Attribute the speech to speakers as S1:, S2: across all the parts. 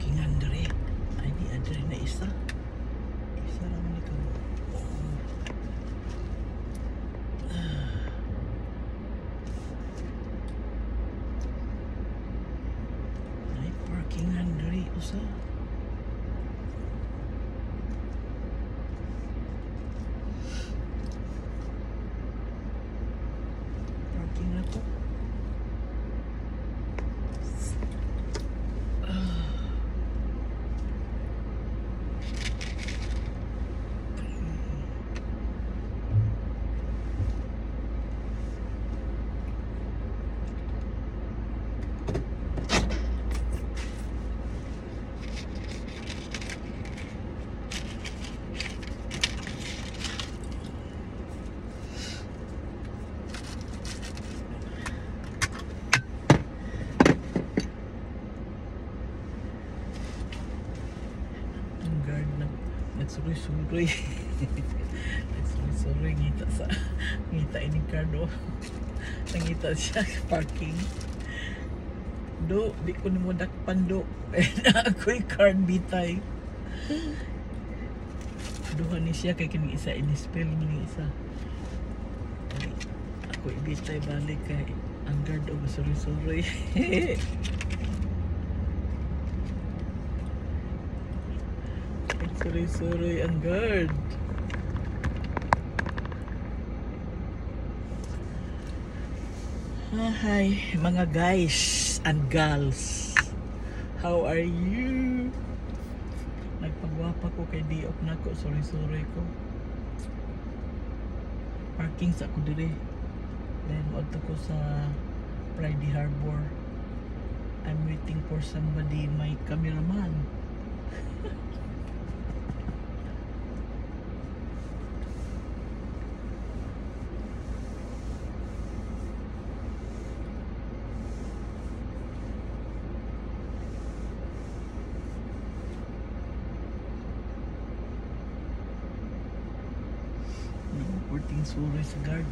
S1: parkingan diri. Ay di adre na isa. Isa naman ito. Ay parkingan diri usa. Parking na to. Ang guard nagsuroy-suroy. Nagsuroy-suroy ngita ini cardo. Nangita siya sa parking. Do, di ko nimo dakpan do. Ako'y card bitay. Duha ni siya kay kini isa in-spell ni isa. Ay, ako'y bitay balik kay ang guard o suroy-suroy. Suroy-suroy ang guard. Hi, mga guys and gals. How are you? Nagpagwapa ko kay Diop na ko. Sorry ko. Parking sa ko dire. Then, adto ko sa Friday Harbor. I'm waiting for somebody, my cameraman. Purting suroy sa guard.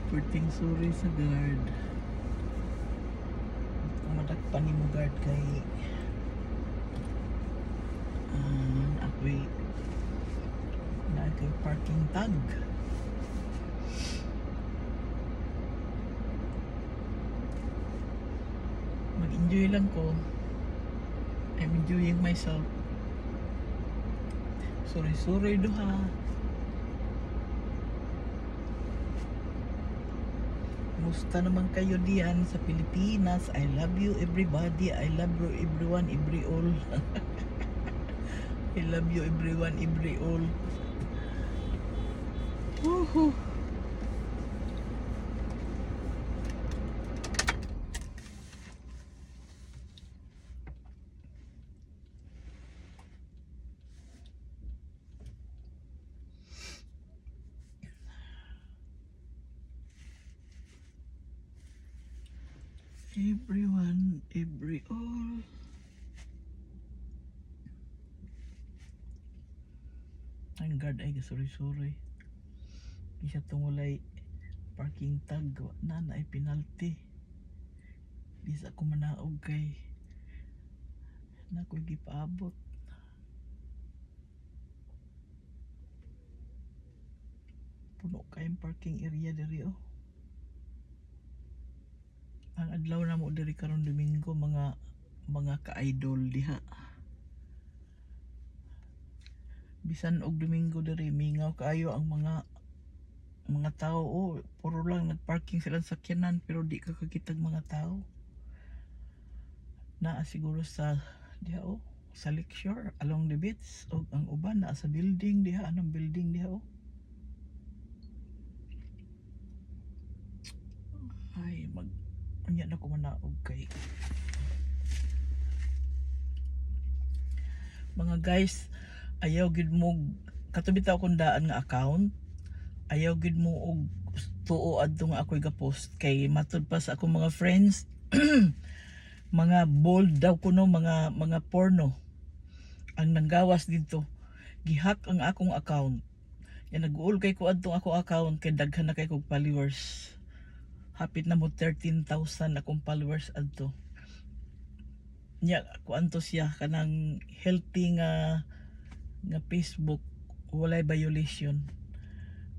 S1: Purting suroy sa guard. Kung madakpan ni mo guard kay ako'y na kay parking tag. Mag-enjoy lang ko. I'm enjoying myself. Sorry duha. Musta naman kayo diyan sa Pilipinas? I love you everybody. I love you everyone, every all. I love you everyone, every all. Woohoo. Everyone, every all. Ang guard ay sorry. Isa tungulay parking tag na ay penalty. Bisa ko manaog kay na ko gipaabot. Puno kayong parking area diri oh. Ang adlaw na mo diri karon Domingo mga ka-idol diha. Bisan og Domingo diri mingaw kaayo ang mga tao oh, puro lang nagparking sila sa sakyanan pero di ka kakitag mga tao. Naa siguro sa diha oh, sa Lakeshore along the beach o ang uban naa sa building diha, anong building diha oh. Ay unya na ko manaog kay mga guys, ayaw gid mo katubit ako kung daan nga account, ayaw gid mo og tuo adto nga ako'y ga-post kay matud pa sa akong mga friends mga bold daw kuno mga porno ang nanggawas dito, gihack ang akong account. Yan nag-uul kay ko adtong akong account kay daghan na kay kog followers. Hapit na mo 13,000 akong followers adto. nya kuanto siya kanang healthy nga Facebook, walay violation.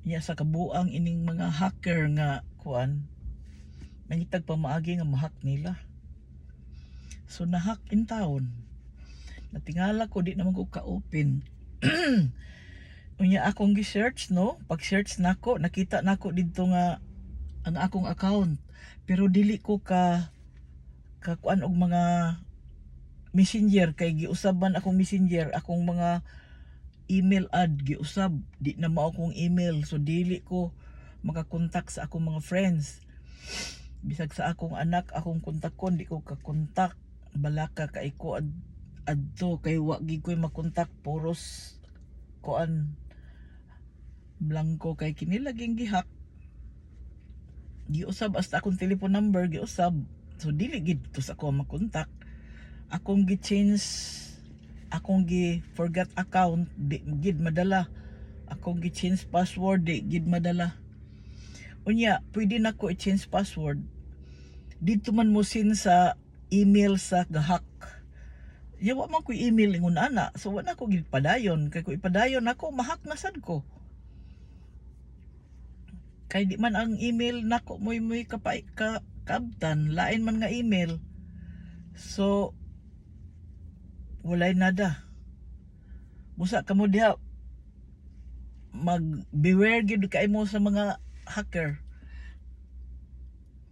S1: Nya sa kabuang ining mga hacker nga kuan nangitag pamaagi nga mahak nila. So nahack in town. Natingala ko di naman ko ka-open. Unya akong gi-search no, pag-search nako nakita nako didto nga ang akong account. Pero dili ko ka kuan og mga messenger kay giusab man akong messenger, akong mga email ad giusab, di na mao akong email, so dili ko makakontak sa akong mga friends. Bisag sa akong anak akong kontakon di ko kakontak, balaka kay ko adto kay wa gid koy makontak, puros kuan blanco kay kini laging gihack. Giusab hasta akong telephone number giusab, so dili gid to sa ako makontak. Akong gi-change, akong gi-forgot account, di gid madala. Akong gi-change password, di gid madala. Unya, pwede na ko i-change password. Dito man mo sin sa email sa gahak. Yawa man ko email ingon ana, so wala ko gid padayon. Kay ko ipadayon ako, mahak na sad ko. Kay di man ang email nako moy kabtan, lain man nga email. So, walay nada. Busa kamo diha mag-beware gid kay mo sa mga hacker.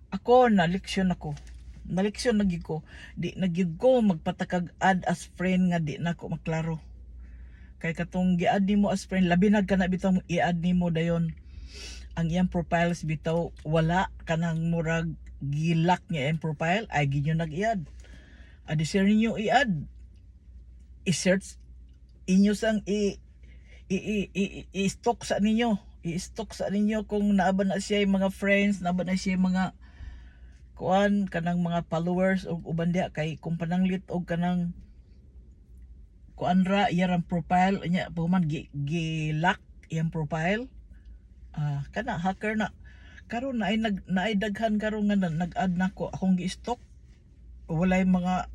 S1: Ako naleksyon ako. Naleksyon na gid ko. Di na gid ko magpatakag add as friend nga di nako maklaro. Kay katong gi-add nimo as friend, labi na kana bitaw i-add nimo dayon ang iyang profiles bitaw wala kanang murag gilak niya ang profile ay ginyo nag-i-add. Adi sir ninyo i-add. I-search inyo sang i-stock sa ninyo. I-stock sa ninyo kung naaba na siya yung mga friends, naaba na siya yung mga kuan kanang mga followers o uban diha kay kung pananglit og kanang kuan ra iyang profile nya pagman gi-lock iyang profile. Kana hacker na. Karon na ay naay daghan karon nga nag-add nako akong gi-stock. Walay mga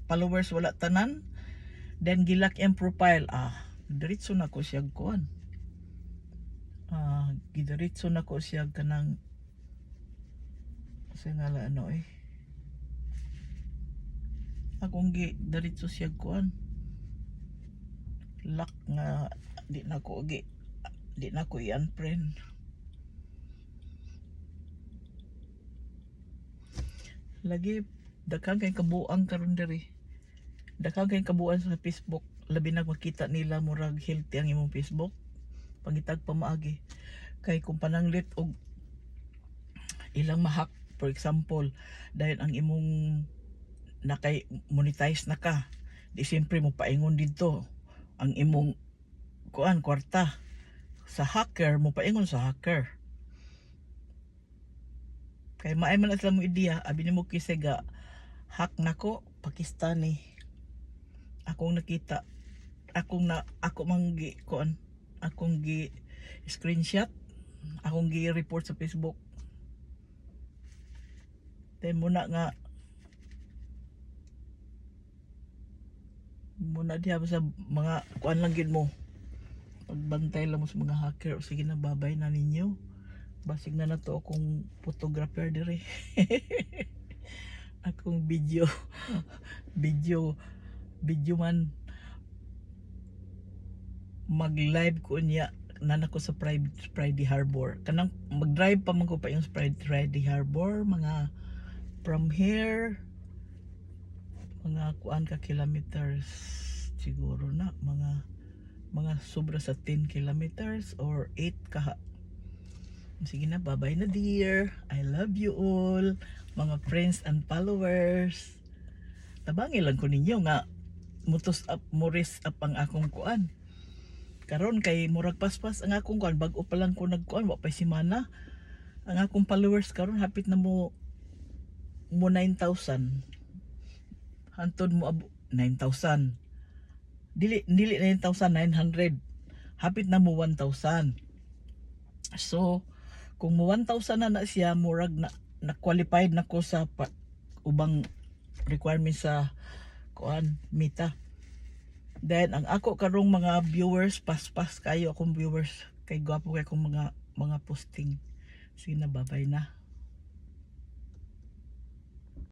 S1: followers, wala tanan. Then gilak yung profile, diretso na ko siya kuan. Gidiretso na ko siya kanang sa ngala ano akong diretso siya kuan. Lock nga di na ko i-unfriend. Lagi daghang kay kabuang karon diri. Daghang kay kabuan sa Facebook, labi na makita nila murag healthy ang imong Facebook pangitag pamaagi. Kay kung pananglit og ilang mahak, for example dahil ang imong nakay monetize na ka, di siyempre mo paingon dito ang imong kuan kwarta sa hacker, mo paingon sa hacker. Kay maay man sila mo ideya, abi nimo kisega hack nako Pakistani. Akong nakita, ako manggi kuan, akong gi screenshot, akong gi report sa Facebook. Then muna diha sa mga kuan lang gid mo. Pagbantay lang mo sa mga hacker, o sige na babay na ninyo. Basig na nato akong photographer dire. Akong video man mag-live ko niya nana ko sa Friday Harbor. Kanang mag-drive pa man ko pa yung Friday Harbor, mga from here mga kuan ka kilometers siguro na mga sobra sa 10 kilometers or 8 ka. Sige na, bye-bye na dear. I love you all, mga friends and followers. Tabangi lang ko ninyo nga mutos up, muris up ang akong kuan. Karon kay murag paspas ang akong kuan, bag-o pa lang ko nagkuan, wa pa semana. Ang akong followers karon hapit na mo 9,000. Hantod mo 9,000. Dili 9,900. Hapit na mo 1,000. So kung mo 1,000 na siya, murag na qualified na ko sa ubang requirements sa kuan Meta. Then ang ako karong mga viewers, paspas kayo akong viewers, kay gwapo kay akong mga posting. Sige na, bye-bye na.